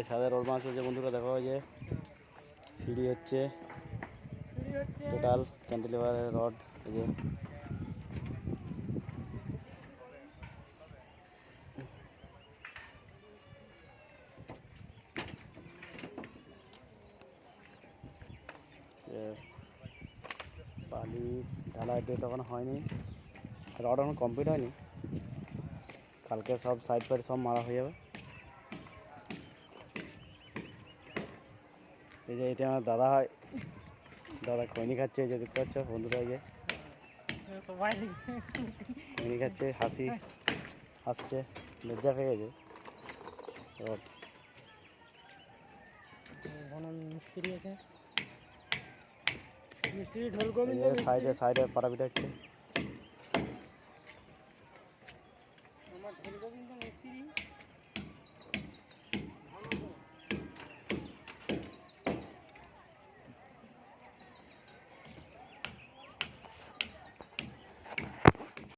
ছাদের রোড মাছ হচ্ছে বন্ধুরা, দেখো যে সিঁড়ি হচ্ছে টোটাল ক্যান্টিলিভারের রড। এই যে পালিশ ঢালাই দিয়ে তখন হয়নি, রড এখন কমপ্লিট হয়নি, কালকে সব সাইড ফাইড সব মারা হয়ে যাবে। এই যে এটা আমার দাদা হয়, দাদা খৈনি খাচ্ছে, এই যে দেখতে পাচ্ছ বন্ধুরা, এই যে খৈনি খাচ্ছে, হাসছে, লজ্জা পেয়ে গেছে। মিস্ত্রি আছে, সাইডে পাড়া পিঠা হচ্ছে। আমার ঢোল গোবিন্দ